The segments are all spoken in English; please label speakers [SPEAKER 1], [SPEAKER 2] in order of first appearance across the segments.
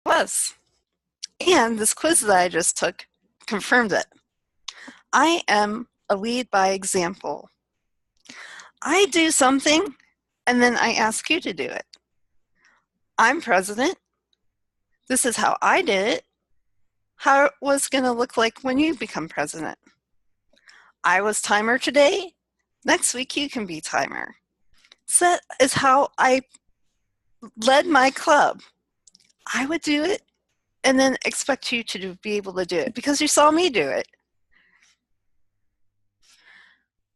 [SPEAKER 1] was. And this quiz that I just took confirmed it. I am a lead by example. I do something, and then I ask you to do it. I'm president. This is how I did it. How it was going to look like when you become president. I was timer today. Next week you can be timer. So that is how I led my club. I would do it and then expect you to be able to do it because you saw me do it.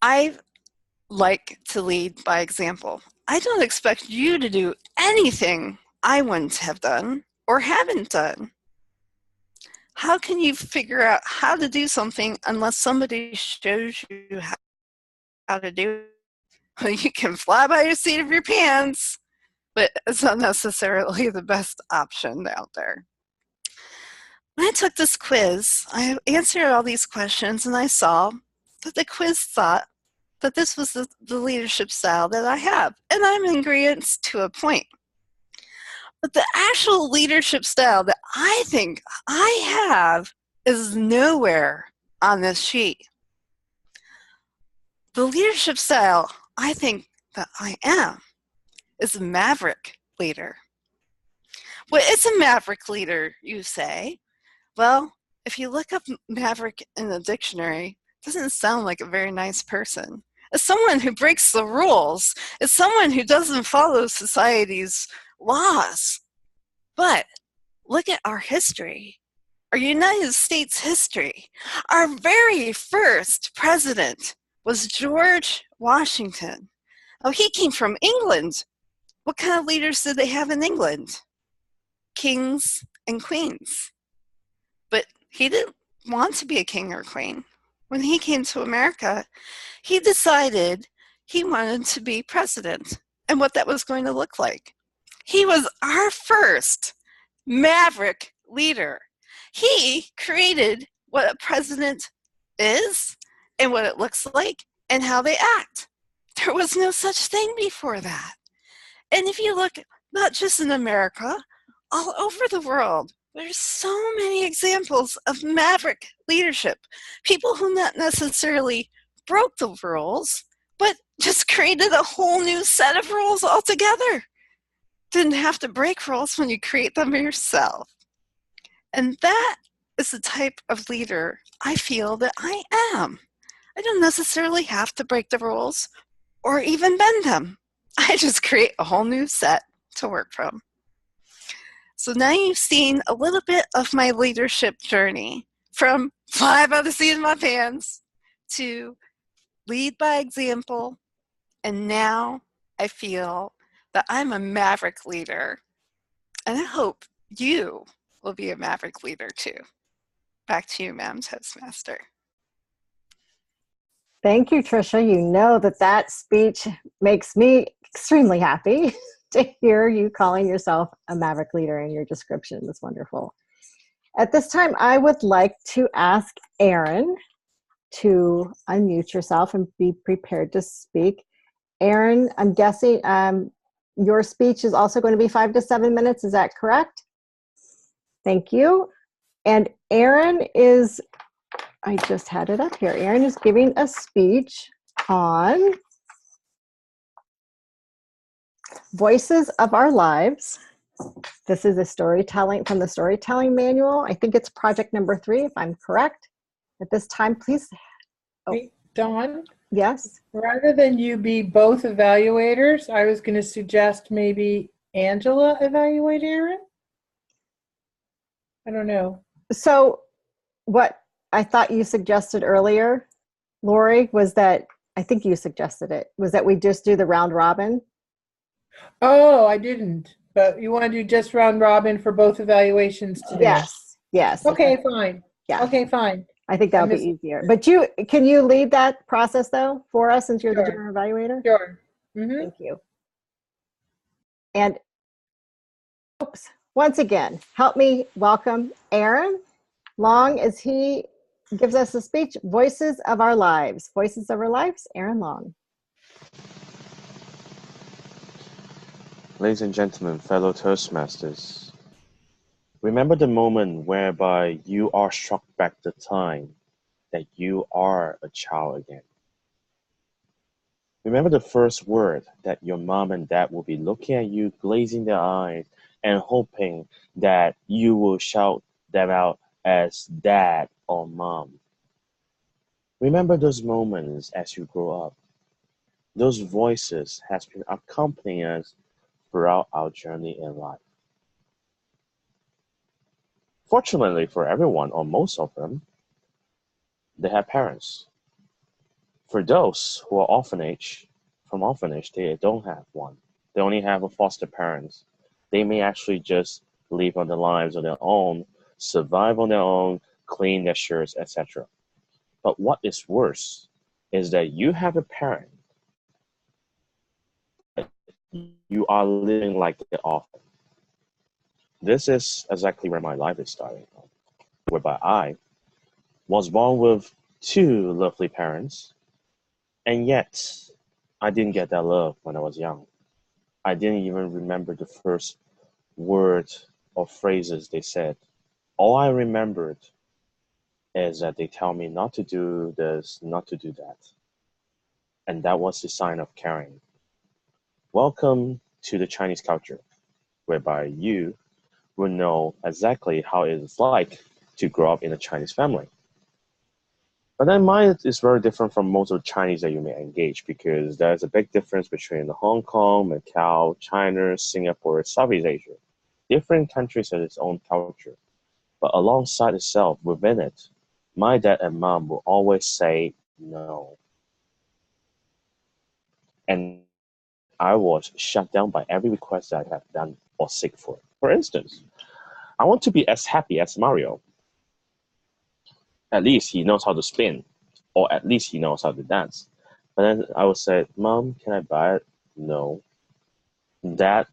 [SPEAKER 1] I like to lead by example. I don't expect you to do anything I wouldn't have done or haven't done. How can you figure out how to do something unless somebody shows you how to do it? Well, you can fly by your seat of your pants, but it's not necessarily the best option out there. When I took this quiz, I answered all these questions and I saw that the quiz thought that this was the leadership style that I have, and I'm in agreement to a point. But the actual leadership style that I think I have is nowhere on this sheet. The leadership style I think that I am is a maverick leader. What is a maverick leader, you say? Well, if you look up maverick in the dictionary, it doesn't sound like a very nice person. It's someone who breaks the rules. It's someone who doesn't follow society's laws. But look at our history, our United States history. Our very first president was George Washington. Oh, he came from England. What kind of leaders did they have in England? Kings and queens. But he didn't want to be a king or queen. When he came to America, he decided he wanted to be president and what that was going to look like. He was our first maverick leader. He created what a president is and what it looks like and how they act. There was no such thing before that. And if you look not just in America, all over the world, there's so many examples of maverick leadership. People who not necessarily broke the rules, but just created a whole new set of rules altogether. Didn't have to break rules when you create them yourself. And that is the type of leader I feel that I am. I don't necessarily have to break the rules or even bend them. I just create a whole new set to work from. So now you've seen a little bit of my leadership journey from fly by the seat of my pants to lead by example, and now I feel that I'm a maverick leader, and I hope you will be a maverick leader too. Back to you, Madam Toastmaster.
[SPEAKER 2] Thank you, Tricia. You know that speech makes me extremely happy to hear you calling yourself a maverick leader in your description. That's wonderful. At this time, I would like to ask Erin to unmute yourself and be prepared to speak. Erin, I'm guessing your speech is also going to be 5 to 7 minutes. Is that correct? Thank you. And Erin is, I just had it up here. Erin is giving a speech on Voices of Our Lives. This is a storytelling from the storytelling manual. I think it's project number 3, if I'm correct. At this time, please. Oh.
[SPEAKER 3] Hey, Dawn?
[SPEAKER 2] Yes?
[SPEAKER 3] Rather than you be both evaluators, I was going to suggest maybe Angela evaluate Erin? I don't know.
[SPEAKER 2] So what I thought you suggested earlier, Lori, was that, I think you suggested it, was that we just do the round robin?
[SPEAKER 3] Oh, I didn't. But you want to do just round robin for both evaluations today?
[SPEAKER 2] Yes. Yes.
[SPEAKER 3] Okay, fine.
[SPEAKER 2] Yeah.
[SPEAKER 3] Okay, fine.
[SPEAKER 2] I think that would be easier. But can you lead that process though for us since you're the general evaluator?
[SPEAKER 3] Sure. Mm-hmm.
[SPEAKER 2] Thank you. And once again, help me welcome Aaron Long as he gives us a speech, Voices of Our Lives. Voices of Our Lives, Aaron Long.
[SPEAKER 4] Ladies and gentlemen, fellow Toastmasters, Remember the moment whereby you are struck back the time that you are a child again. Remember the first word that your mom and dad will be looking at you, glazing their eyes, and hoping that you will shout them out as dad or mom. Remember those moments as you grow up. Those voices has been accompanying us throughout our journey in life. Fortunately for everyone, or most of them, they have parents. For those who are from orphanage, they don't have one. They only have a foster parents. They may actually just live on their lives on their own, survive on their own, clean their shirts, etc. But what is worse is that you have a parent that you are living like the orphan. This is exactly where my life is starting, whereby I was born with two lovely parents, and yet I didn't get that love when I was young. I didn't even remember the first word or phrases they said. All I remembered is that they tell me not to do this, not to do that. And that was the sign of caring. Welcome to the Chinese culture, whereby you will know exactly how it is like to grow up in a Chinese family. But then mine is very different from most of the Chinese that you may engage, because there's a big difference between Hong Kong, Macau, China, Singapore, Southeast Asia. Different countries have its own culture. But alongside itself, within it, my dad and mom will always say no. And I was shut down by every request that I have done or seek for. For instance, I want to be as happy as Mario. At least he knows how to spin, or at least he knows how to dance. But then I would say, Mom, can I buy it? No. Dad,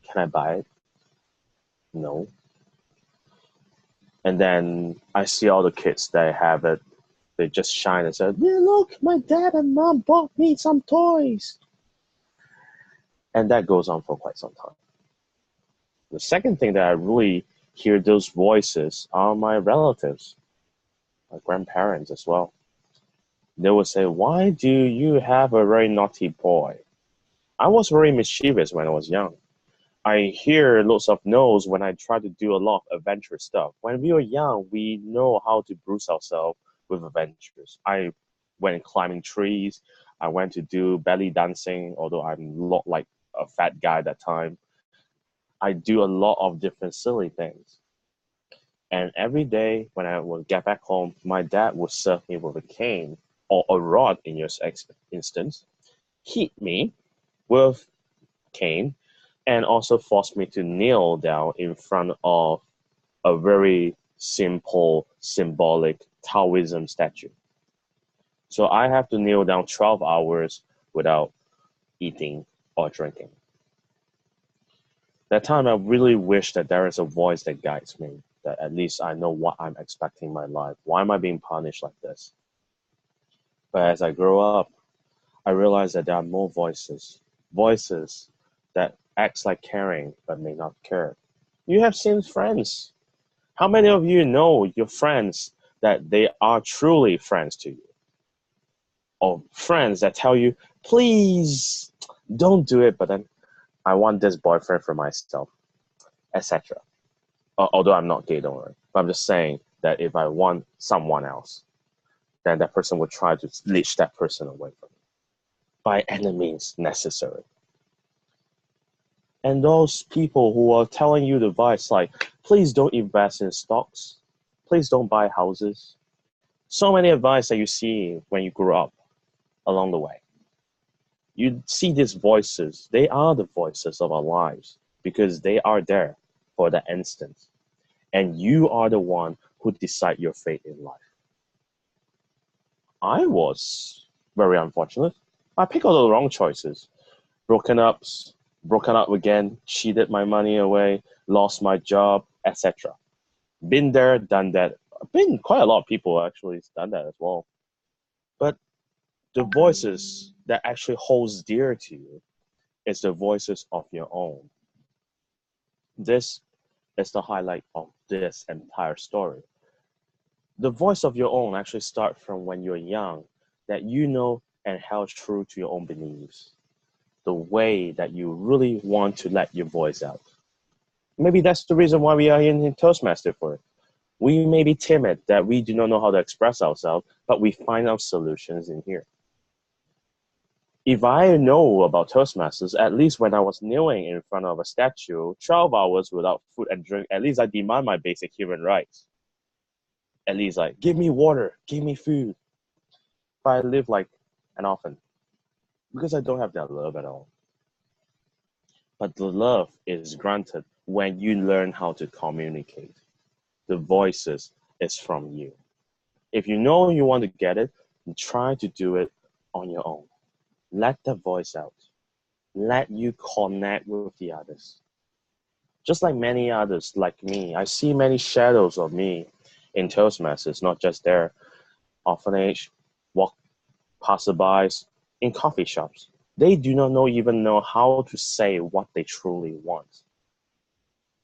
[SPEAKER 4] can I buy it? No. And then I see all the kids that have it, they just shine and say, yeah, look, my dad and mom bought me some toys. And that goes on for quite some time. The second thing that I really hear those voices are my relatives, my grandparents as well. They would say, why do you have a very naughty boy? I was very mischievous when I was young. I hear lots of no's when I try to do a lot of adventurous stuff. When we were young, we know how to bruise ourselves with adventures. I went climbing trees. I went to do belly dancing, although I'm not like a fat guy at that time. I do a lot of different silly things. And every day when I would get back home, my dad would serve me with a cane or a rod in your instance, hit me with cane, and also forced me to kneel down in front of a very simple, symbolic Taoism statue. So I have to kneel down 12 hours without eating or drinking. That time I really wish that there is a voice that guides me, that at least I know what I'm expecting in my life. Why am I being punished like this? But as I grow up, I realize that there are more voices. Voices that acts like caring but may not care. You have seen friends. How many of you know your friends that they are truly friends to you? Or friends that tell you, please don't do it, but then I want this boyfriend for myself, etc. Although I'm not gay, don't worry. But I'm just saying that if I want someone else, then that person would try to leash that person away from me by any means necessary. And those people who are telling you the advice like, please don't invest in stocks, please don't buy houses. So many advice that you see when you grow up along the way. You see these voices, they are the voices of our lives because they are there for that instant. And you are the one who decide your fate in life. I was very unfortunate. I picked all the wrong choices. Broken up again, cheated my money away, lost my job, etc. Been there, done that. Been quite a lot of people actually done that as well. But the voices that actually holds dear to you is the voices of your own. This is the highlight of this entire story. The voice of your own actually starts from when you're young, that you know and held true to your own beliefs, the way that you really want to let your voice out. Maybe that's the reason why we are in Toastmasters for. We may be timid, that we do not know how to express ourselves, but we find our solutions in here. If I know about Toastmasters, at least when I was kneeling in front of a statue, 12 hours without food and drink, at least I demand my basic human rights. At least like, give me water, give me food. But I live like an orphan because I don't have that love at all. But the love is granted when you learn how to communicate. The voices is from you. If you know you want to get it, try to do it on your own. Let the voice out. Let you connect with the others. Just like many others like me, I see many shadows of me in Toastmasters, not just there. Orphanage, walk passerbys, in coffee shops. They do not even know how to say what they truly want.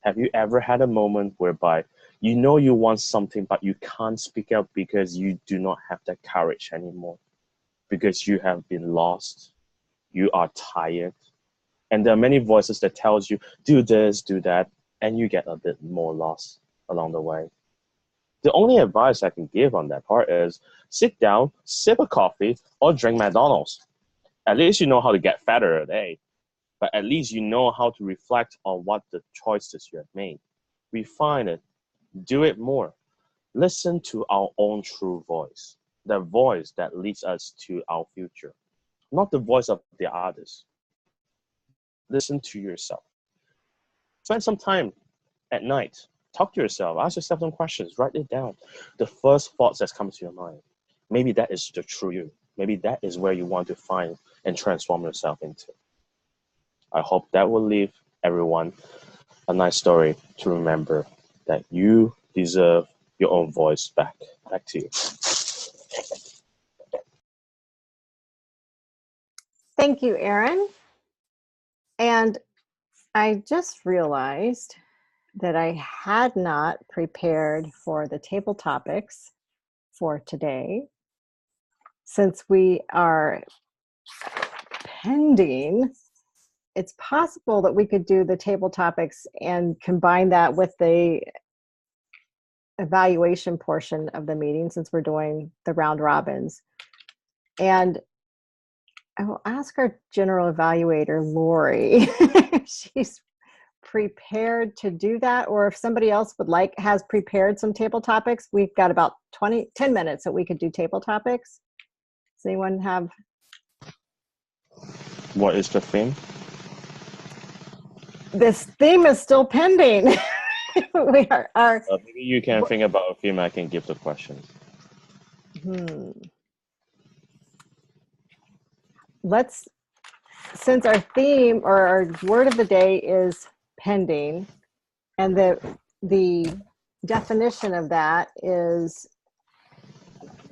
[SPEAKER 4] Have you ever had a moment whereby you know you want something, but you can't speak out because you do not have that courage anymore? Because you have been lost, you are tired, and there are many voices that tells you, do this, do that, and you get a bit more lost along the way. The only advice I can give on that part is sit down, sip a coffee, or drink McDonald's. At least you know how to get fatter a day, but at least you know how to reflect on what the choices you have made. Refine it, do it more. Listen to our own true voice, the voice that leads us to our future, not the voice of the others. Listen to yourself. Spend some time at night. Talk to yourself. Ask yourself some questions. Write it down. The first thoughts that come to your mind. Maybe that is the true you. Maybe that is where you want to find and transform yourself into. I hope that will leave everyone a nice story to remember that you deserve your own voice back. Back to you.
[SPEAKER 2] Thank you, Aaron. And I just realized that I had not prepared for the table topics for today. Since we are pending, it's possible that we could do the table topics and combine that with the evaluation portion of the meeting, since we're doing the round robins. And I will ask our general evaluator, Lori, if she's prepared to do that, or if somebody else has prepared some table topics. We've got about 10 minutes that we could do table topics. Does anyone have?
[SPEAKER 4] What is the theme?
[SPEAKER 2] This theme is still pending. We are.
[SPEAKER 4] Maybe you can think about a theme. I can give the questions.
[SPEAKER 2] Since our theme or our word of the day is pending, and the definition of that is,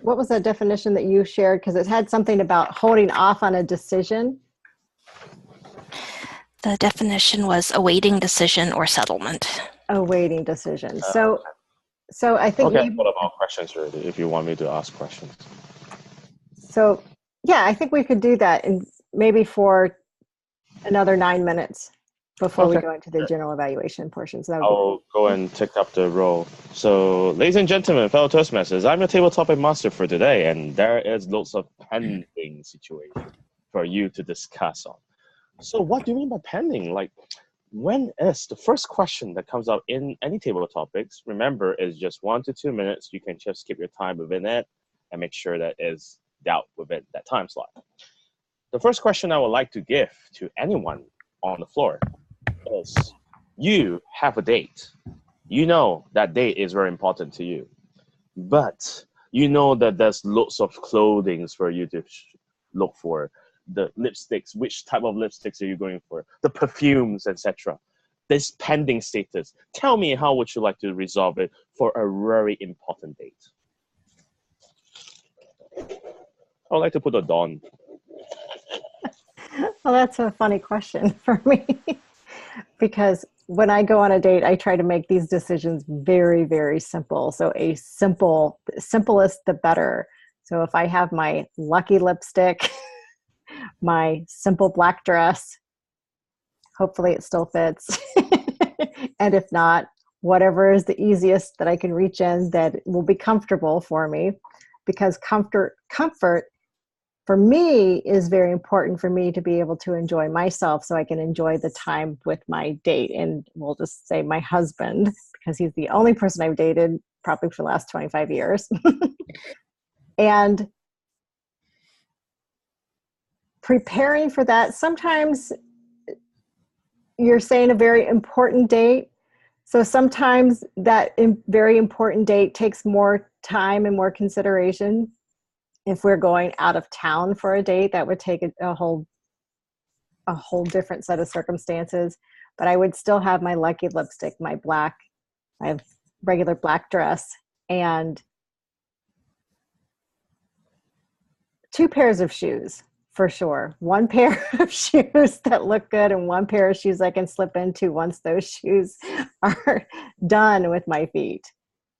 [SPEAKER 2] what was the definition that you shared? Because it had something about holding off on a decision.
[SPEAKER 5] The definition was awaiting decision or settlement.
[SPEAKER 2] Awaiting decision. So I think
[SPEAKER 4] okay,
[SPEAKER 2] maybe,
[SPEAKER 4] what about questions already, if you want me to ask questions?
[SPEAKER 2] So yeah, I think we could do that, and maybe for another 9 minutes before we go into the general evaluation portion. So
[SPEAKER 4] I'll go and take up the role. So, ladies and gentlemen, fellow Toastmasters, I'm your table topic master for today, and there is lots of pending situation for you to discuss on. So what do you mean by pending? Like, when is the first question that comes up in any table topics? Remember, is just 1 to 2 minutes. You can just keep your time within it and make sure that is dealt within that time slot. The first question I would like to give to anyone on the floor is, you have a date. You know that date is very important to you, but you know that there's lots of clothing for you to look for. The lipsticks, which type of lipsticks are you going for? The perfumes, etc. This pending status. Tell me, how would you like to resolve it for a very important date? I would like to put a Dawn.
[SPEAKER 2] well, that's a funny question for me because when I go on a date, I try to make these decisions very, very simple. So simplest the better. So if I have my lucky lipstick, my simple black dress, hopefully it still fits. And if not, whatever is the easiest that I can reach in that will be comfortable for me, because comfort for me is very important for me to be able to enjoy myself so I can enjoy the time with my date. And we'll just say my husband, because he's the only person I've dated probably for the last 25 years. And preparing for that, sometimes you're saying a very important date. So sometimes that very important date takes more time and more consideration. If we're going out of town for a date, that would take a whole different set of circumstances. But I would still have my lucky lipstick, my regular black dress, and 2 pairs of shoes for sure. 1 pair of shoes that look good and 1 pair of shoes I can slip into once those shoes are done with my feet.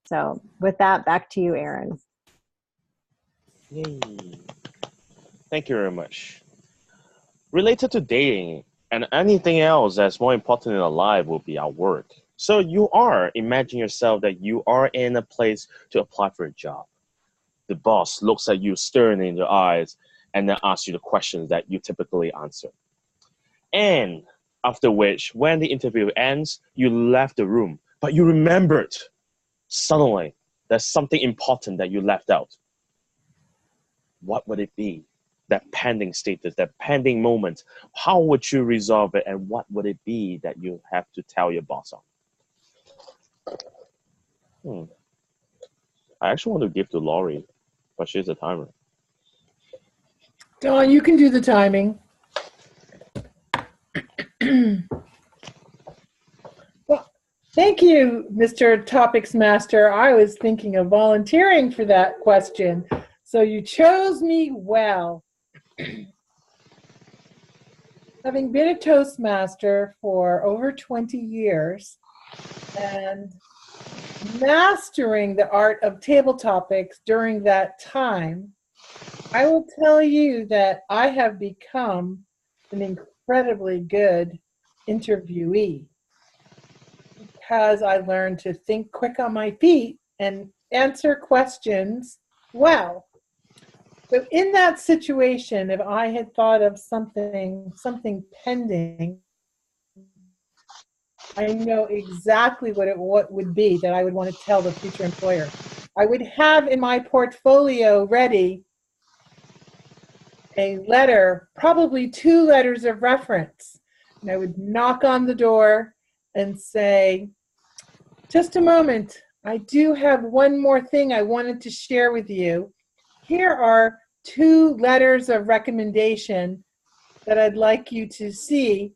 [SPEAKER 2] So with that, back to you, Erin.
[SPEAKER 4] Yay. Thank you very much. Related to dating and anything else that's more important in our life will be our work. So imagine yourself that you are in a place to apply for a job. The boss looks at you sternly in your eyes and then asks you the questions that you typically answer. And after which, when the interview ends, you left the room, but you remembered suddenly there's something important that you left out. What would it be? That pending status, that pending moment, how would you resolve it, and what would it be that you have to tell your boss on? I actually want to give to Laurie, but she's a timer.
[SPEAKER 3] Dawn, you can do the timing. Well, thank you, Mr. Topics Master. I was thinking of volunteering for that question, so you chose me well. Having been a Toastmaster for over 20 years and mastering the art of table topics during that time, I will tell you that I have become an incredibly good interviewee because I learned to think quick on my feet and answer questions well. So in that situation, if I had thought of something pending, I know exactly what it would be that I would want to tell the future employer. I would have in my portfolio ready a letter, probably 2 letters of reference. And I would knock on the door and say, just a moment, I do have one more thing I wanted to share with you. Here are 2 letters of recommendation that I'd like you to see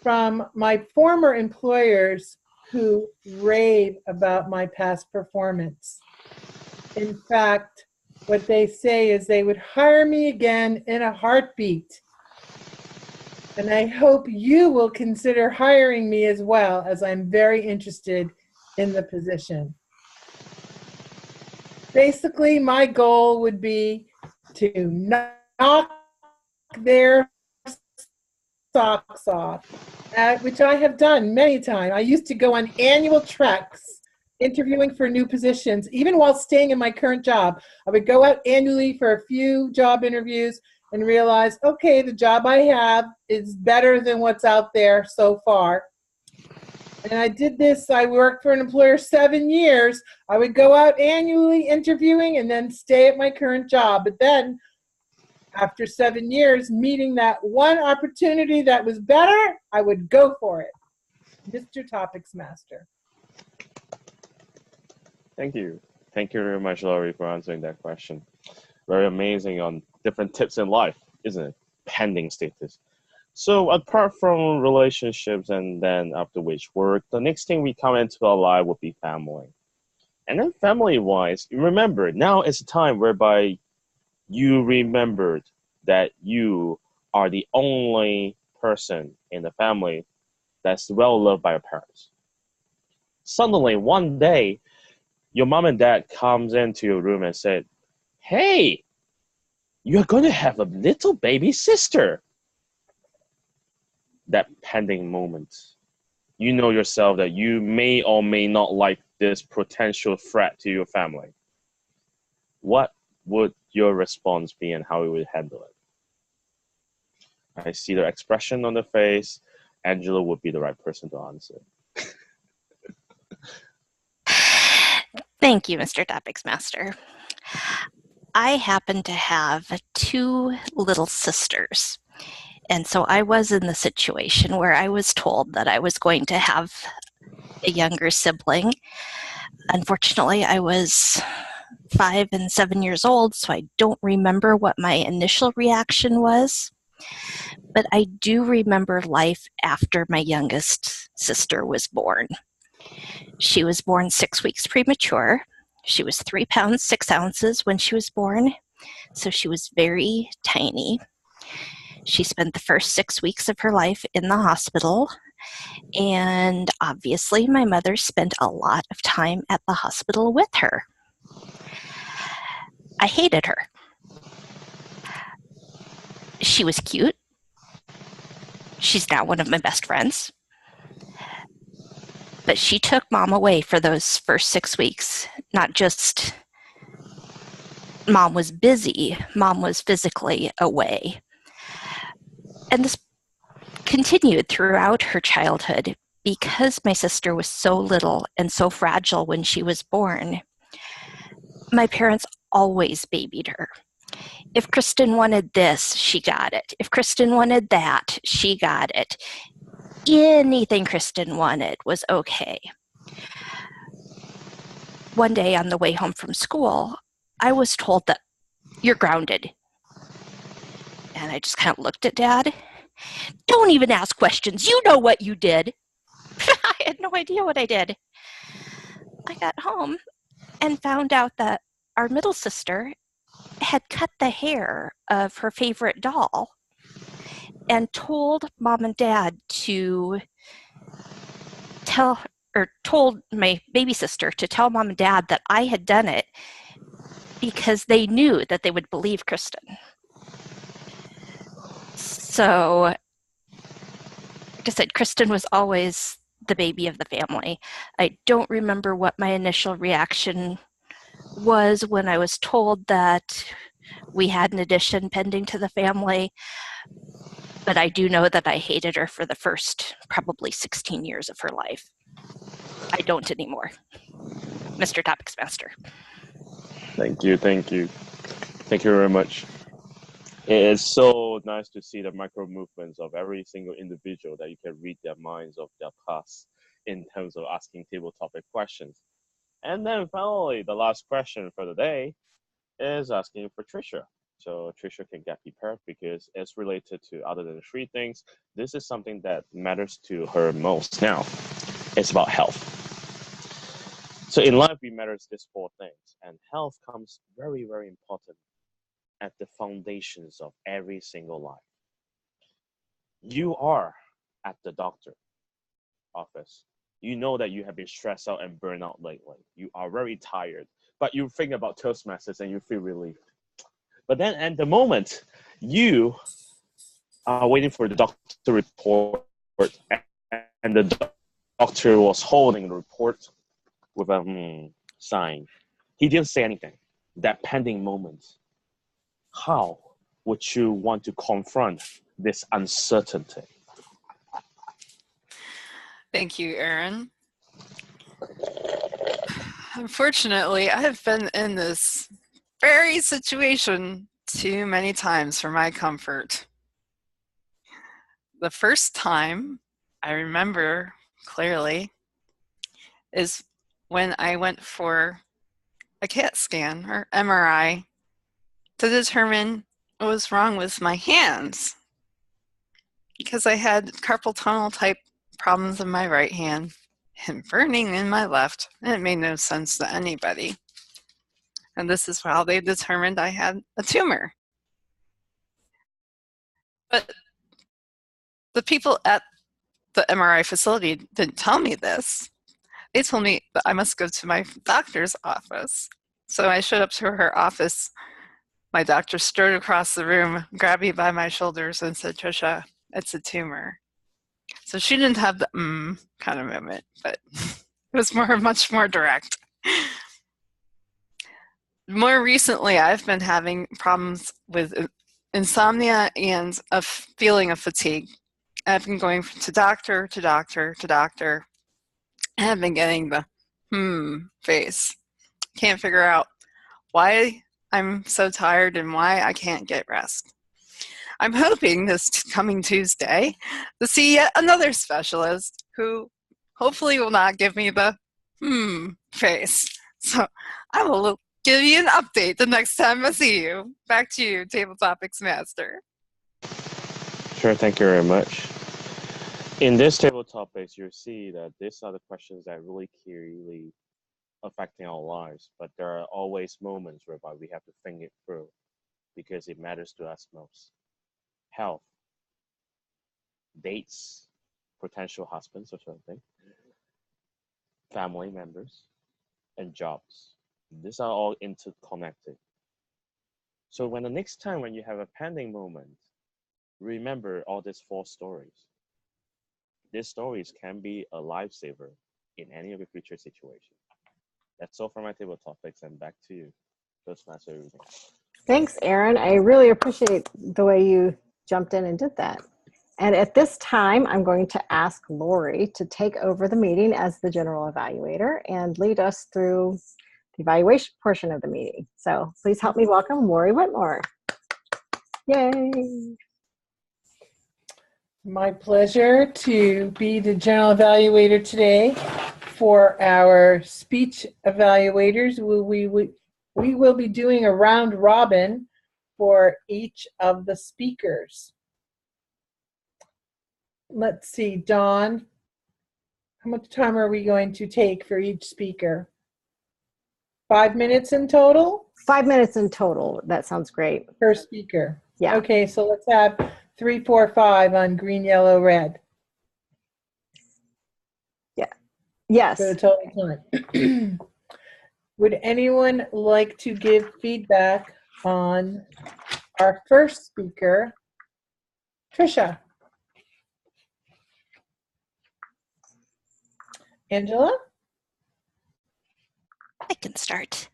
[SPEAKER 3] from my former employers who rave about my past performance. In fact, what they say is they would hire me again in a heartbeat. And I hope you will consider hiring me as well, as I'm very interested in the position. Basically, my goal would be to knock their socks off, which I have done many times. I used to go on annual treks interviewing for new positions. Even while staying in my current job, I would go out annually for a few job interviews and realize, okay, the job I have is better than what's out there so far. And I did this, I worked for an employer 7 years. I would go out annually interviewing and then stay at my current job. But then after 7 years, meeting that one opportunity that was better, I would go for it. Mr. Topics Master.
[SPEAKER 4] Thank you. Thank you very much, Laurie, for answering that question. Very amazing on different tips in life, isn't it? Pending status. So apart from relationships and then after which work, the next thing we come into our life would be family. And then family-wise, remember, now is a time whereby you remembered that you are the only person in the family that's well loved by your parents. Suddenly, one day, your mom and dad comes into your room and said, "Hey, you're going to have a little baby sister." That pending moment, you know yourself that you may or may not like this potential threat to your family. What would your response be and how you would handle it? I see the expression on the face. Angela would be the right person to answer.
[SPEAKER 5] Thank you, Mr. Topics Master. I happen to have 2 little sisters. And so I was in the situation where I was told that I was going to have a younger sibling. Unfortunately, I was 5 and 7 years old, so I don't remember what my initial reaction was. But I do remember life after my youngest sister was born. She was born 6 weeks premature. She was 3 pounds, 6 ounces when she was born, so she was very tiny. She spent the first 6 weeks of her life in the hospital, and obviously my mother spent a lot of time at the hospital with her. I hated her. She was cute. She's now one of my best friends. But she took Mom away for those first 6 weeks. Not just Mom was busy, Mom was physically away. And this continued throughout her childhood because my sister was so little and so fragile when she was born. My parents always babied her. If Kristen wanted this, she got it. If Kristen wanted that, she got it. Anything Kristen wanted was okay. One day on the way home from school, I was told that you're grounded. And I just kind of looked at Dad. Don't even ask questions. You know what you did. I had no idea what I did. I got home and found out that our middle sister had cut the hair of her favorite doll and told Mom and Dad to told my baby sister to tell Mom and Dad that I had done it because they knew that they would believe Kristen. So, like I said, Kristen was always the baby of the family. I don't remember what my initial reaction was when I was told that we had an addition pending to the family, but I do know that I hated her for the first probably 16 years of her life. I don't anymore. Mr. Topics Master.
[SPEAKER 4] Thank you. Thank you very much. It is so nice to see the micro movements of every single individual that you can read their minds of their past in terms of asking table topic questions. And then finally, the last question for the day is asking for Trisha. So Trisha can get prepared because it's related to other than 3 things. This is something that matters to her most now. It's about health. So in life, we matters these 4 things, and health comes very, very important at the foundations of every single life. You are at the doctor office. You know that you have been stressed out and burned out lately. You are very tired, but you think about Toastmasters and you feel relieved. But then at the moment, you are waiting for the doctor report, and the doctor was holding the report with a sign. He didn't say anything. That pending moment, how would you want to confront this uncertainty?
[SPEAKER 1] Thank you, Aaron. Unfortunately, I've been in this very situation too many times for my comfort. The first time I remember clearly is when I went for a CAT scan or MRI to determine what was wrong with my hands, because I had carpal tunnel type problems in my right hand and burning in my left, and it made no sense to anybody. And this is how they determined I had a tumor. But the people at the MRI facility didn't tell me this. They told me that I must go to my doctor's office. So I showed up to her office. My doctor strode across the room, grabbed me by my shoulders, and said, "Trisha, it's a tumor." So she didn't have the kind of moment, but it was much more direct. More recently, I've been having problems with insomnia and a feeling of fatigue. I've been going to doctor to doctor to doctor. I have been getting the face. Can't figure out why I'm so tired and why I can't get rest. I'm hoping this coming Tuesday to see yet another specialist who hopefully will not give me the face. So I will give you an update the next time I see you. Back to you, Table Topics Master.
[SPEAKER 4] Sure, thank you very much. In this table topics, you'll see that these are the questions that really clearly affecting our lives, but there are always moments whereby we have to think it through because it matters to us most. Health, dates, potential husbands or something, family members, and jobs. These are all interconnected. So when the next time when you have a pending moment, remember all these 4 stories. These stories can be a lifesaver in any of your future situations. That's all for my table topics, and back to you, Toastmasters.
[SPEAKER 2] Thanks, Aaron. I really appreciate the way you jumped in and did that. And at this time, I'm going to ask Lori to take over the meeting as the general evaluator and lead us through the evaluation portion of the meeting. So please help me welcome Lori Whitmore. Yay.
[SPEAKER 3] My pleasure to be the general evaluator today for our speech evaluators. We will be doing a round robin for each of the speakers. Let's see, Dawn, how much time are we going to take for each speaker? 5 minutes in total?
[SPEAKER 2] 5 minutes in total. That sounds great.
[SPEAKER 3] Per speaker.
[SPEAKER 2] Yeah.
[SPEAKER 3] Okay, so let's have 3, 4, 5 on green, yellow, red.
[SPEAKER 2] Yeah. Yes.
[SPEAKER 3] For the total time. Would anyone like to give feedback on our first speaker, Trisha? Angela?
[SPEAKER 5] I can start.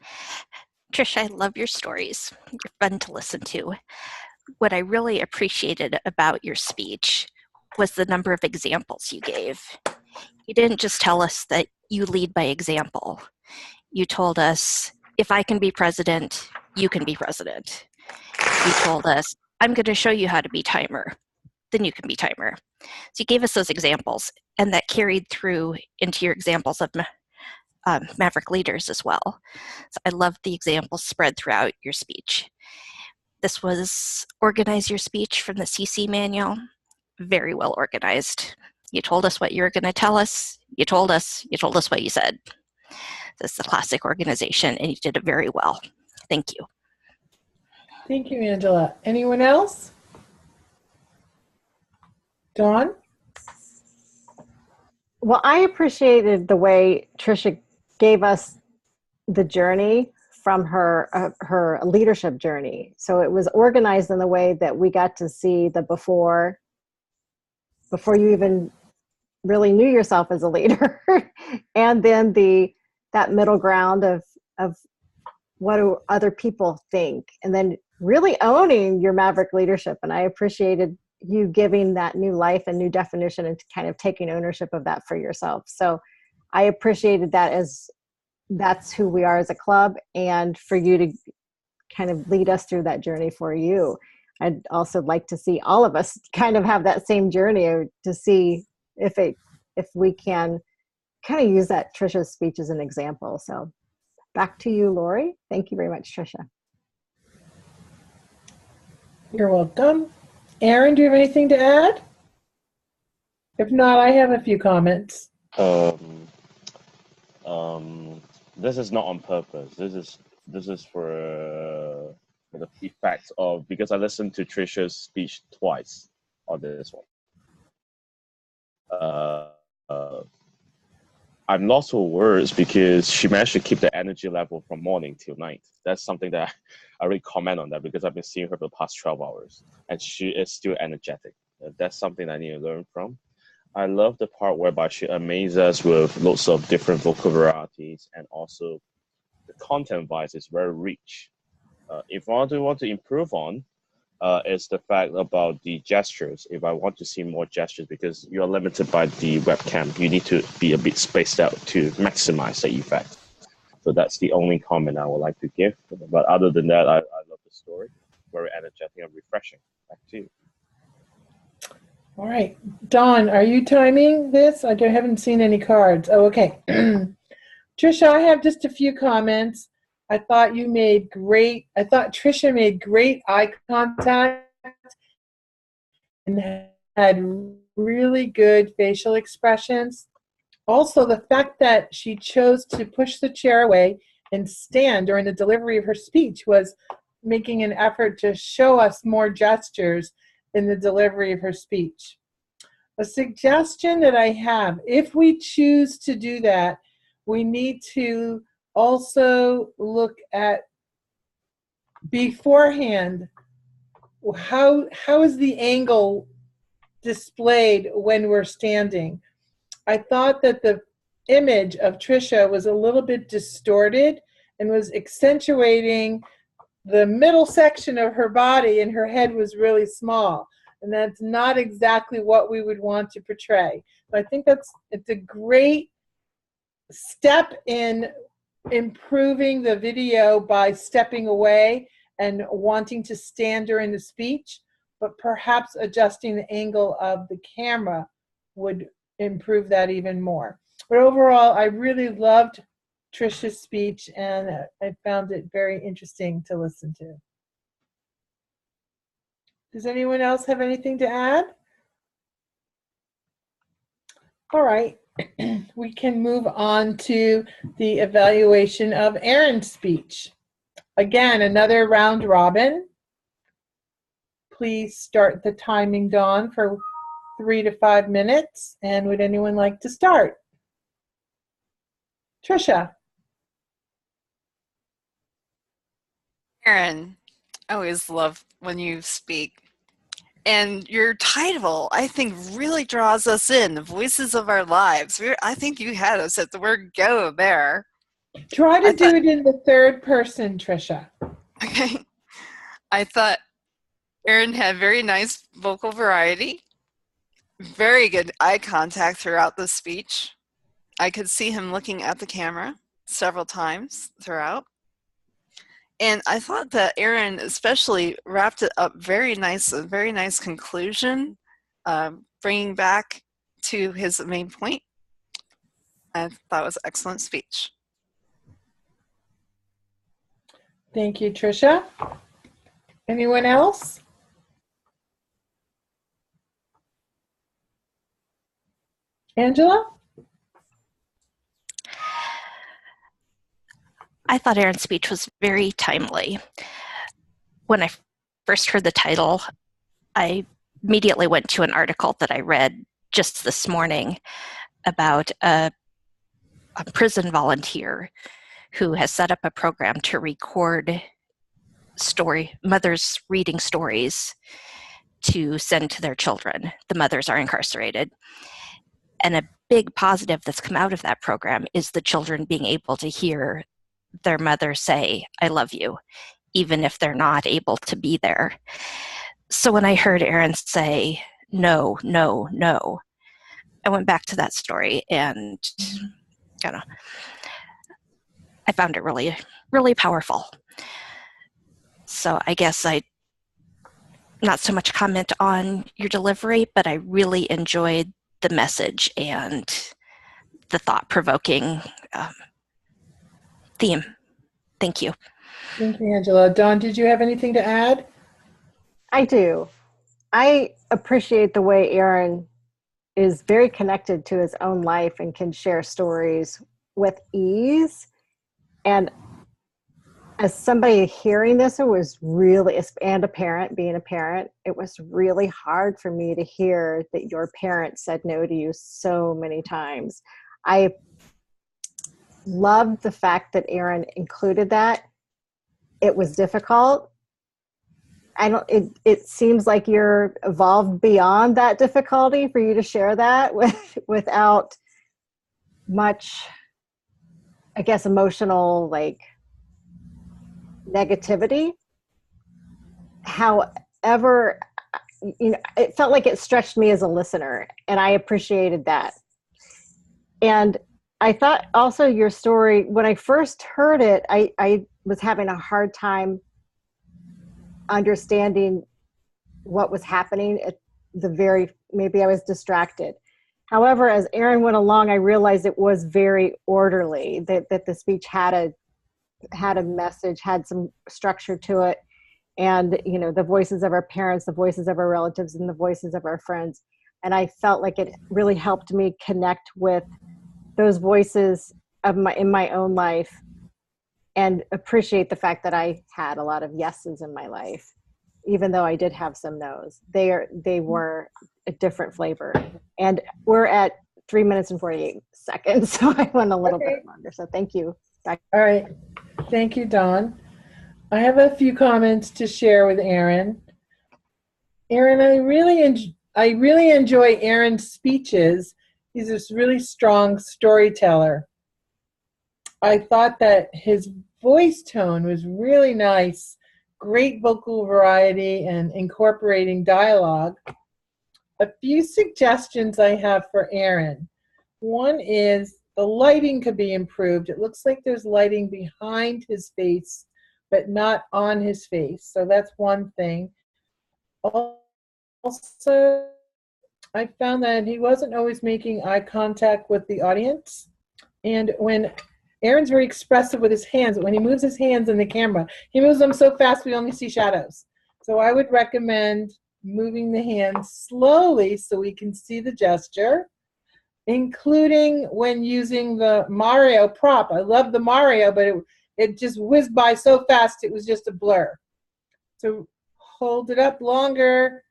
[SPEAKER 5] Trish, I love your stories. You're fun to listen to. What I really appreciated about your speech was the number of examples you gave. You didn't just tell us that you lead by example. You told us, if I can be president, you can be president. You told us, I'm going to show you how to be timer. Then you can be timer. So you gave us those examples, and that carried through into your examples of Maverick leaders as well. So I loved the examples spread throughout your speech. This was Organize Your Speech from the CC manual. Very well organized. You told us what you were going to tell us. You told us what you said. This is the classic organization, and you did it very well. Thank you.
[SPEAKER 3] Thank you, Angela. Anyone else? Dawn?
[SPEAKER 2] Well, I appreciated the way Trisha gave us the journey from her leadership journey. So it was organized in the way that we got to see the before you even really knew yourself as a leader, and then that middle ground of what do other people think, and then really owning your Maverick leadership. And I appreciated you giving that new life and new definition and kind of taking ownership of that for yourself. So I appreciated that, as that's who we are as a club, and for you to kind of lead us through that journey for you. I'd also like to see all of us kind of have that same journey to see if we can kind of use that Trisha's speech as an example. So back to you, Lori. Thank you very much, Trisha.
[SPEAKER 3] You're welcome. Aaron, do you have anything to add? If not, I have a few comments.
[SPEAKER 4] This is not on purpose. This is for the effect of, because I listened to Trisha's speech twice on this one. I'm lost for words because she managed to keep the energy level from morning till night. That's something that I really comment on that because I've been seeing her for the past 12 hours and she is still energetic. That's something I need to learn from. I love the part whereby she amazes us with lots of different vocal varieties, and also the content wise is very rich. If I want to improve on, is the fact about the gestures. If I want to see more gestures, because you're limited by the webcam, you need to be a bit spaced out to maximize the effect. So that's the only comment I would like to give. But other than that, I love the story. Very energetic and refreshing. Back to you.
[SPEAKER 3] All right. Dawn, are you timing this? I haven't seen any cards. Oh, okay. Trisha, I have just a few comments. I thought Trisha made great eye contact and had really good facial expressions. Also, the fact that she chose to push the chair away and stand during the delivery of her speech was making an effort to show us more gestures in the delivery of her speech. A suggestion that I have, if we choose to do that, we need to also look at beforehand, how is the angle displayed when we're standing? I thought that the image of Trisha was a little bit distorted and was accentuating the middle section of her body, and her head was really small. And that's not exactly what we would want to portray. So I think it's a great step in improving the video by stepping away and wanting to stand during the speech, but perhaps adjusting the angle of the camera would improve that even more. But overall, I really loved Trisha's speech, and I found it very interesting to listen to. Does anyone else have anything to add? All right, we can move on to the evaluation of Erin's speech. Again, another round robin. Please start the timing, Dawn, for 3 to 5 minutes. And would anyone like to start? Trisha.
[SPEAKER 1] Erin, I always love when you speak. And your title, I think, really draws us in, the voices of our lives. I think you had us at the word go there.
[SPEAKER 3] Try to do it in the third person, Trisha.
[SPEAKER 1] Okay. I thought Erin had very nice vocal variety, very good eye contact throughout the speech. I could see him looking at the camera several times throughout. And I thought that Erin especially wrapped it up very nice, a very nice conclusion, bringing back to his main point. I thought it was an excellent speech.
[SPEAKER 3] Thank you, Trisha. Anyone else? Angela?
[SPEAKER 5] I thought Erin's speech was very timely. When I first heard the title, I immediately went to an article that I read just this morning about a prison volunteer who has set up a program to record mothers reading stories to send to their children. The mothers are incarcerated. And a big positive that's come out of that program is the children being able to hear their mother say, "I love you," even if they're not able to be there. So when I heard Erin say, "No, no, no," I went back to that story and I found it really, really powerful. So I guess I not so much comment on your delivery, but I really enjoyed the message and the thought-provoking theme. Thank you.
[SPEAKER 3] Thank you, Angela. Dawn, did you have anything to add?
[SPEAKER 2] I do. I appreciate the way Erin is very connected to his own life and can share stories with ease. And as somebody hearing this, it was really, and a parent, being a parent, it was really hard for me to hear that your parents said no to you so many times. I loved the fact that Aaron included that. It was difficult. It seems like you're evolved beyond that difficulty for you to share that without much, I guess, emotional, like, negativity. However, it felt like it stretched me as a listener, and I appreciated that. And I thought also your story, when I first heard it, I was having a hard time understanding what was happening at maybe I was distracted. However, as Aaron went along, I realized it was very orderly, that the speech had a message, had some structure to it. And, the voices of our parents, the voices of our relatives, and the voices of our friends. And I felt like it really helped me connect with those voices in my own life and appreciate the fact that I had a lot of yeses in my life, even though I did have some no's. They were a different flavor. And we're at 3 minutes and 48 seconds, so I went a little bit longer. So thank you.
[SPEAKER 3] All right. Thank you, Dawn. I have a few comments to share with Aaron. Aaron, I really enjoy Aaron's speeches. He's this really strong storyteller. I thought that his voice tone was really nice, great vocal variety, and incorporating dialogue. A few suggestions I have for Aaron. One is the lighting could be improved. It looks like there's lighting behind his face, but not on his face. So that's one thing. Also, I found that he wasn't always making eye contact with the audience. And when Aaron's very expressive with his hands, but when he moves his hands in the camera, he moves them so fast we only see shadows. So I would recommend moving the hands slowly so we can see the gesture, including when using the Mario prop. I love the Mario, but it just whizzed by so fast it was just a blur. So hold it up longer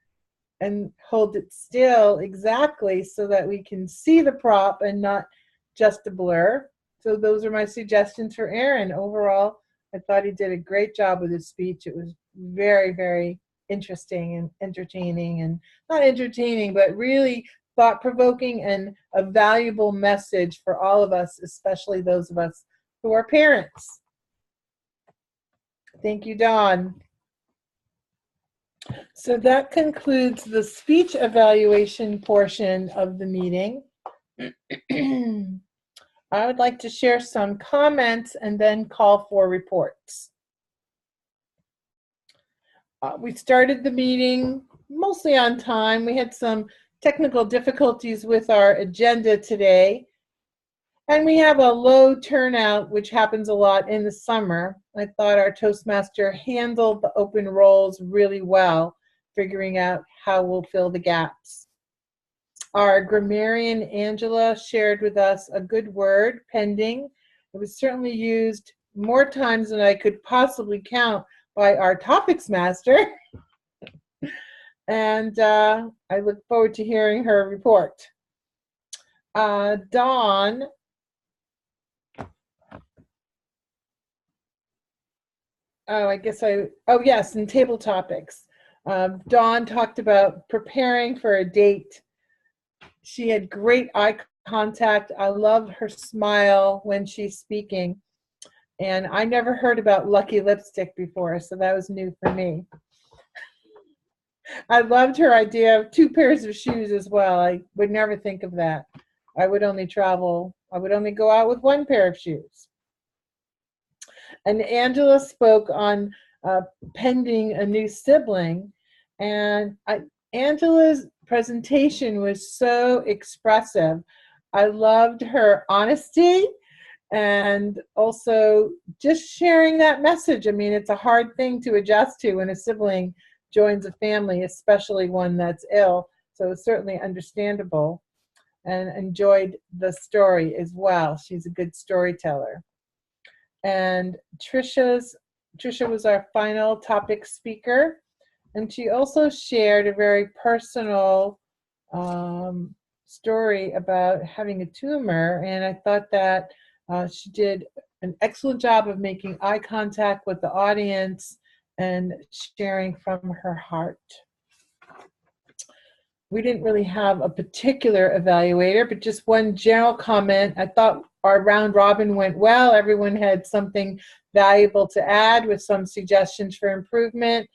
[SPEAKER 3] and hold it still exactly so that we can see the prop and not just a blur. So those are my suggestions for Aaron. Overall, I thought he did a great job with his speech. It was very, very interesting and entertaining, and not entertaining, but really thought-provoking and a valuable message for all of us, especially those of us who are parents. Thank you, Dawn. So that concludes the speech evaluation portion of the meeting. I would like to share some comments and then call for reports. We started the meeting mostly on time. We had some technical difficulties with our agenda today. And we have a low turnout, which happens a lot in the summer. I thought our Toastmaster handled the open roles really well, figuring out how we'll fill the gaps. Our grammarian, Angela, shared with us a good word, pending. It was certainly used more times than I could possibly count by our topics master. And I look forward to hearing her report. Dawn. Yes, in table topics. Dawn talked about preparing for a date. She had great eye contact. I love her smile when she's speaking. And I never heard about Lucky Lipstick before, so that was new for me. I loved her idea of 2 pairs of shoes as well. I would never think of that. I would only go out with 1 pair of shoes. And Angela spoke on pending a new sibling. And Angela's presentation was so expressive. I loved her honesty and also just sharing that message. I mean, it's a hard thing to adjust to when a sibling joins a family, especially one that's ill. So it's certainly understandable, and enjoyed the story as well. She's a good storyteller. And Trisha's Tricia was our final topic speaker, and she also shared a very personal story about having a tumor, and I thought that she did an excellent job of making eye contact with the audience and sharing from her heart. We didn't really have a particular evaluator, but just one general comment. I thought our round robin went well. Everyone had something valuable to add with some suggestions for improvement.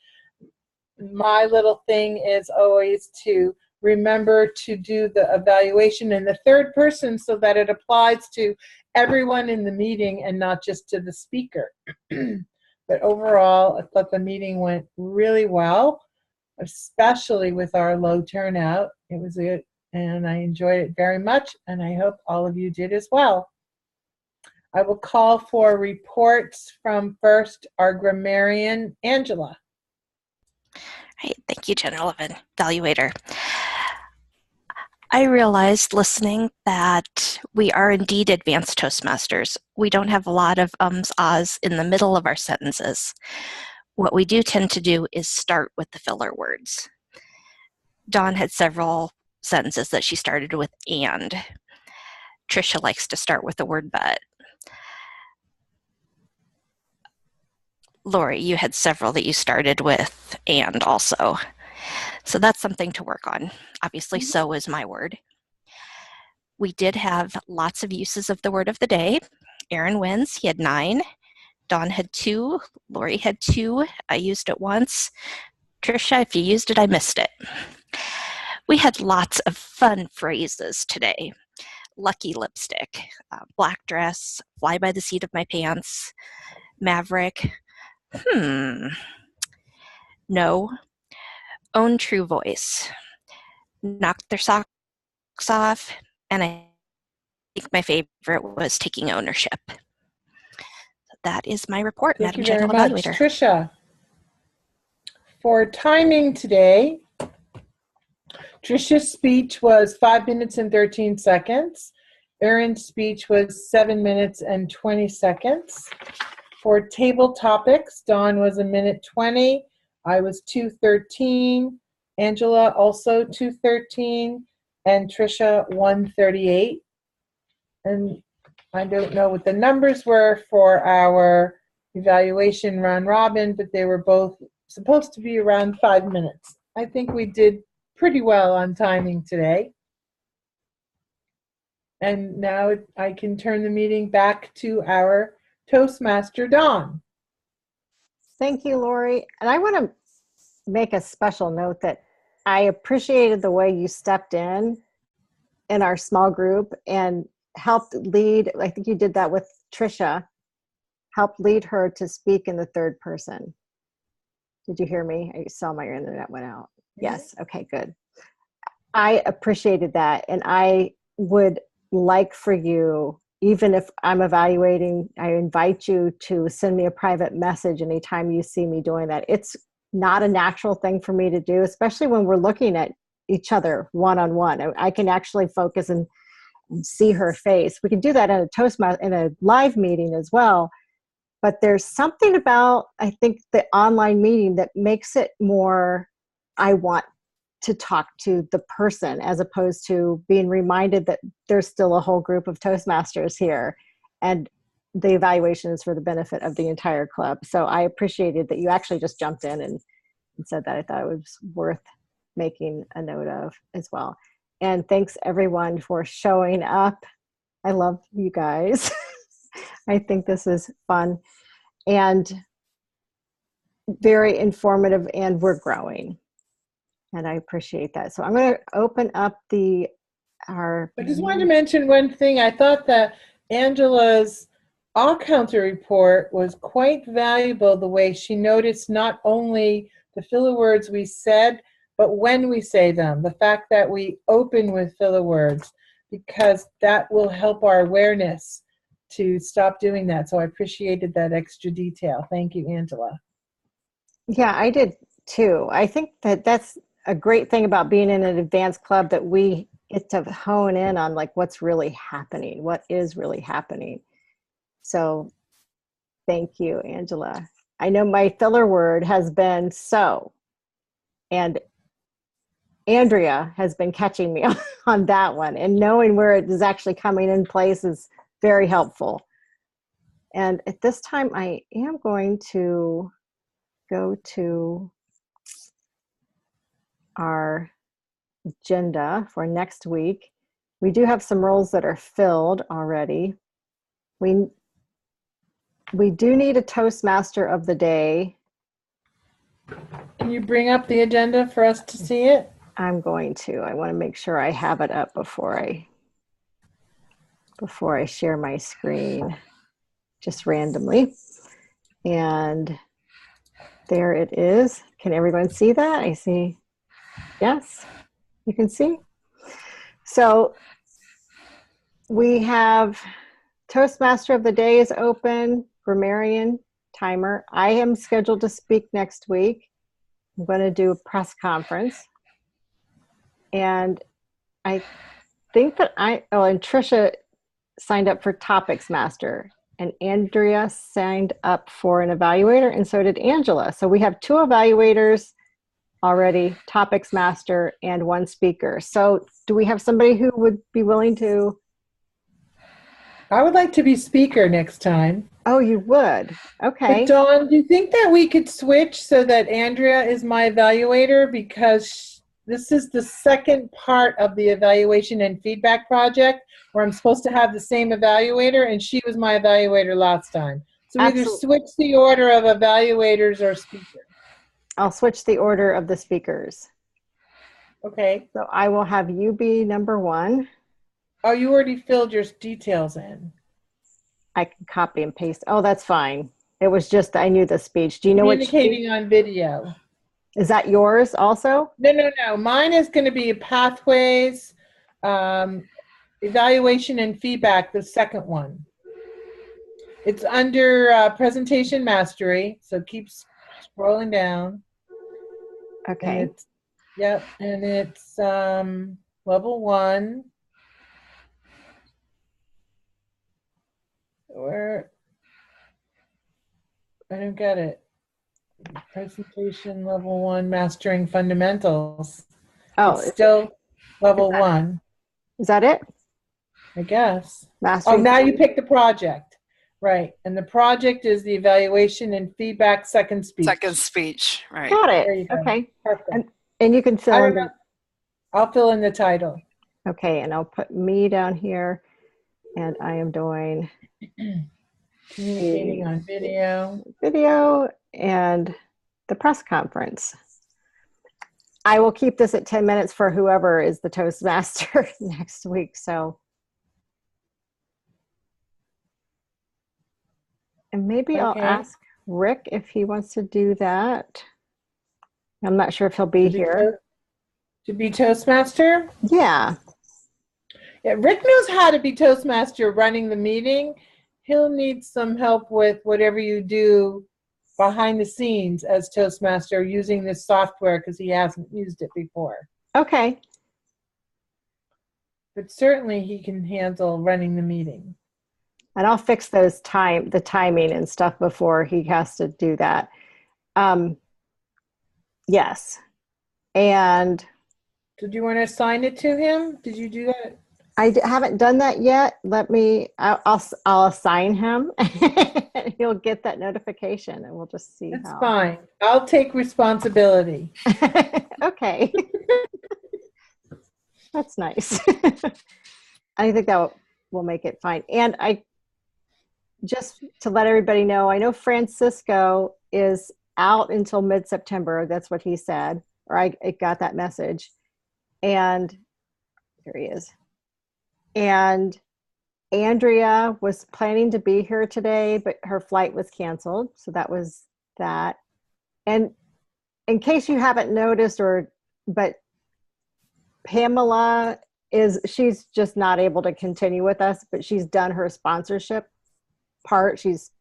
[SPEAKER 3] My little thing is always to remember to do the evaluation in the third person so that it applies to everyone in the meeting and not just to the speaker. But overall, I thought the meeting went really well, especially with our low turnout. It was good, and I enjoyed it very much, and I hope all of you did as well. I will call for reports from first our grammarian, Angela.
[SPEAKER 5] Right, thank you, General Evaluator. I realized listening that we are indeed advanced Toastmasters. We don't have a lot of ums, ahs in the middle of our sentences. What we do tend to do is start with the filler words. Dawn had several sentences that she started with and. Tricia likes to start with the word but. Lori, you had several that you started with and also. So that's something to work on. Obviously, so is my word. We did have lots of uses of the word of the day. Aaron wins. He had 9. Dawn had 2. Lori had 2. I used it once. Tricia, if you used it, I missed it. We had lots of fun phrases today. Lucky lipstick, black dress, fly by the seat of my pants, maverick, no, own true voice, knocked their socks off, and I think my favorite was taking ownership. That is my report,
[SPEAKER 3] Thank
[SPEAKER 5] Madam
[SPEAKER 3] you very
[SPEAKER 5] General
[SPEAKER 3] much.
[SPEAKER 5] Evaluator.
[SPEAKER 3] Tricia, for timing today, Tricia's speech was 5 minutes and 13 seconds. Aaron's speech was 7 minutes and 20 seconds. For table topics, Dawn was 1:20. I was 2:13. Angela also 2:13. And Tricia 1:38. And I don't know what the numbers were for our evaluation round robin, but they were both supposed to be around 5 minutes. I think we did pretty well on timing today. And now I can turn the meeting back to our Toastmaster, Dawn.
[SPEAKER 2] Thank you, Lori. And I want to make a special note that I appreciated the way you stepped in our small group and helped lead. I think you did that with Tricia, helped lead her to speak in the third person. Did you hear me? I saw my internet went out. Yes. Okay, good. I appreciated that. And I would like for you, even if I'm evaluating, I invite you to send me a private message anytime you see me doing that. It's not a natural thing for me to do, especially when we're looking at each other one-on-one. I can actually focus and see her face. We can do that in a Toastmaster, in a live meeting as well. But there's something about, I think, the online meeting that makes it more, I want to talk to the person as opposed to being reminded that there's still a whole group of Toastmasters here and the evaluation is for the benefit of the entire club. So I appreciated that you actually just jumped in and said that. I thought it was worth making a note of as well. And thanks everyone for showing up. I love you guys. I think this is fun and very informative, and we're growing. And I appreciate that. So I'm going to open up our.
[SPEAKER 3] I just wanted to mention one thing. I thought that Angela's all-counter report was quite valuable, the way she noticed not only the filler words we said, but when we say them, the fact that we open with filler words, because that will help our awareness to stop doing that. So I appreciated that extra detail. Thank you, Angela.
[SPEAKER 2] Yeah, I did too. I think that that's a great thing about being in an advanced club, that we get to hone in on like what's really happening, what is really happening. So thank you, Angela. I know my filler word has been so, and Andrea has been catching me on that one, and knowing where it is actually coming in place is very helpful. And at this time, I am going to go to our agenda for next week. We do have some roles that are filled already. We do need a Toastmaster of the day.
[SPEAKER 3] Can you bring up the agenda for us to see it?
[SPEAKER 2] I'm going to. I want to make sure I have it up before I share my screen just randomly. And there it is. Can everyone see that? I see. Yes, you can see. So we have Toastmaster of the Day is open, grammarian, timer. I am scheduled to speak next week. I'm going to do a press conference. And I think that and Trisha signed up for Topics Master, and Andrea signed up for an evaluator, and so did Angela. So we have 2 evaluators already, Topics Master, and 1 speaker. So do we have somebody who would be willing to?
[SPEAKER 3] I would like to be speaker next time.
[SPEAKER 2] Oh, you would? Okay.
[SPEAKER 3] But Dawn, do you think that we could switch so that Andrea is my evaluator? Because this is the second part of the evaluation and feedback project where I'm supposed to have the same evaluator, and she was my evaluator last time. So either switch the order of evaluators or speaker.
[SPEAKER 2] I'll switch the order of the speakers.
[SPEAKER 3] Okay.
[SPEAKER 2] So I will have you be number 1.
[SPEAKER 3] Oh, you already filled your details in.
[SPEAKER 2] I can copy and paste. Oh, that's fine. It was just, I knew the speech. Do you know what?
[SPEAKER 3] Communicating on video.
[SPEAKER 2] Is that yours also?
[SPEAKER 3] No. Mine is going to be pathways, evaluation and feedback, the second one. It's under presentation mastery, so keep scrolling down.
[SPEAKER 2] Okay.
[SPEAKER 3] And it's level 1. Where I don't get it. Presentation level 1, mastering fundamentals.
[SPEAKER 2] Oh,
[SPEAKER 3] it's still level 1.
[SPEAKER 2] Is that it?
[SPEAKER 3] I guess.
[SPEAKER 2] Mastering.
[SPEAKER 3] Oh, now you pick the project. Right. And the project is the evaluation and feedback second speech.
[SPEAKER 1] Second speech, right.
[SPEAKER 2] Got
[SPEAKER 3] There
[SPEAKER 2] it.
[SPEAKER 3] you go.
[SPEAKER 2] Okay.
[SPEAKER 3] Perfect.
[SPEAKER 2] And you can fill in
[SPEAKER 3] I'll fill in the title.
[SPEAKER 2] Okay, and I'll put me down here, and I am doing
[SPEAKER 3] Communicating on
[SPEAKER 2] video and the press conference. I will keep this at 10 minutes for whoever is the Toastmaster next week. So, and maybe I'll ask Rick if he wants to do that. I'm not sure if he'll be here.
[SPEAKER 3] To be Toastmaster?
[SPEAKER 2] Yeah.
[SPEAKER 3] Yeah, Rick knows how to be Toastmaster running the meeting. He'll need some help with whatever you do behind the scenes as Toastmaster using this software because he hasn't used it before.
[SPEAKER 2] Okay.
[SPEAKER 3] But certainly he can handle running the meeting.
[SPEAKER 2] And I'll fix the timing and stuff before he has to do that. Yes. And
[SPEAKER 3] did you want to assign it to him? Did you do that?
[SPEAKER 2] I haven't done that yet. I'll assign him. He'll get that notification, and we'll just see.
[SPEAKER 3] That's fine. I'll take responsibility.
[SPEAKER 2] Okay. That's nice. I think that will make it fine. And I just to let everybody know, I know Francisco is out until mid-September. That's what he said, or I got that message. And here he is. And Andrea was planning to be here today, but her flight was canceled. So that was that. And in case you haven't noticed, but Pamela she's just not able to continue with us, but she's done her sponsorship part. She's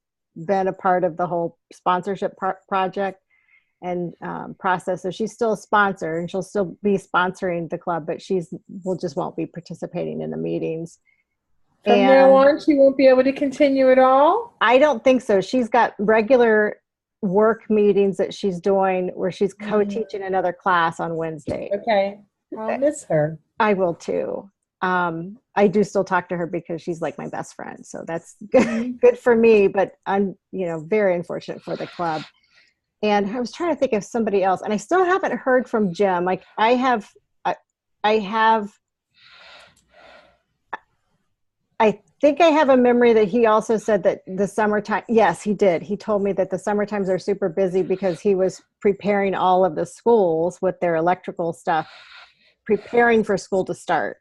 [SPEAKER 2] been a part of the whole sponsorship project and process. So she's still a sponsor, and she'll still be sponsoring the club, but just won't be participating in the meetings.
[SPEAKER 3] From now on, she won't be able to continue at all?
[SPEAKER 2] I don't think so. She's got regular work meetings that she's doing where she's co-teaching another class on Wednesday.
[SPEAKER 3] Okay. I'll miss her.
[SPEAKER 2] I will too. I do still talk to her because she's like my best friend. So that's good for me, but I'm, very unfortunate for the club. And I was trying to think of somebody else, and I still haven't heard from Jim. Like I think I have a memory that he also said that the summertime, yes, he did. He told me that the summer times are super busy because he was preparing all of the schools with their electrical stuff, preparing for school to start.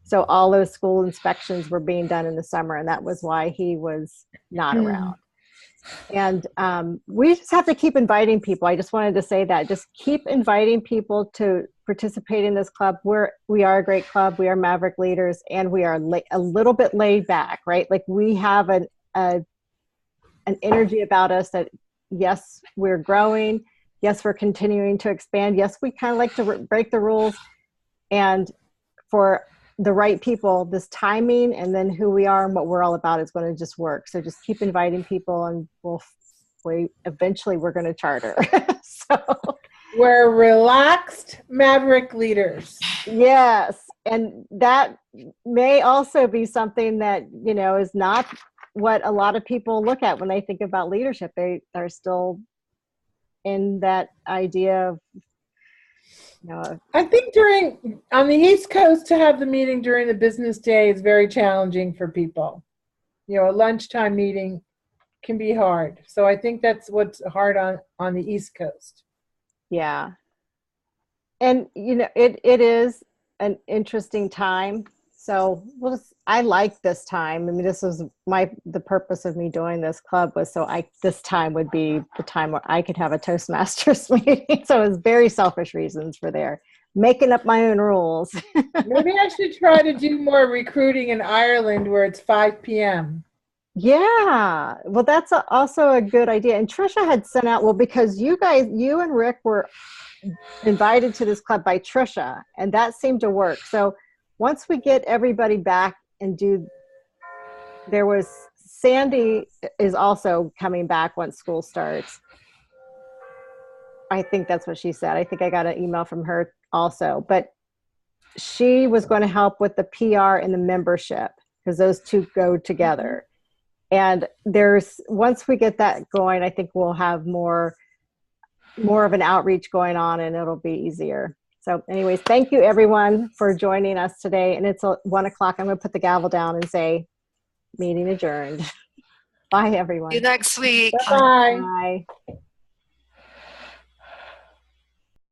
[SPEAKER 2] So all those school inspections were being done in the summer, and that was why he was not around. And we just have to keep inviting people. I just wanted to say that. Just keep inviting people to participate in this club. We are a great club. We are Maverick Leaders, and we are a little bit laid back, right? Like we have an energy about us that, yes, we're growing. Yes, we're continuing to expand. Yes, we kind of like to break the rules. And for the right people, this timing and then who we are and what we're all about is going to just work. So just keep inviting people, and eventually we're going to charter. So
[SPEAKER 3] we're relaxed Maverick Leaders.
[SPEAKER 2] Yes. And that may also be something that, is not what a lot of people look at when they think about leadership. They are still in that idea of,
[SPEAKER 3] I think on the East Coast, to have the meeting during the business day is very challenging for people. A lunchtime meeting can be hard. So I think that's what's hard on the East Coast.
[SPEAKER 2] Yeah. And, it is an interesting time. So I like this time. I mean, this was the purpose of me doing this club was so this time would be the time where I could have a Toastmasters meeting. So it was very selfish reasons for making up my own rules.
[SPEAKER 3] Maybe I should try to do more recruiting in Ireland where it's 5 p.m.
[SPEAKER 2] Yeah. Well, that's also a good idea. And Trisha had sent out, because you and Rick were invited to this club by Trisha, and that seemed to work. So once we get everybody back and Sandy is also coming back once school starts. I think that's what she said. I think I got an email from her also, but she was going to help with the PR and the membership because those two go together. And once we get that going, I think we'll have more of an outreach going on, and it'll be easier. So anyways, thank you everyone for joining us today. And it's 1 o'clock. I'm going to put the gavel down and say meeting adjourned. Bye everyone.
[SPEAKER 1] See you next week.
[SPEAKER 3] Bye.
[SPEAKER 2] Bye.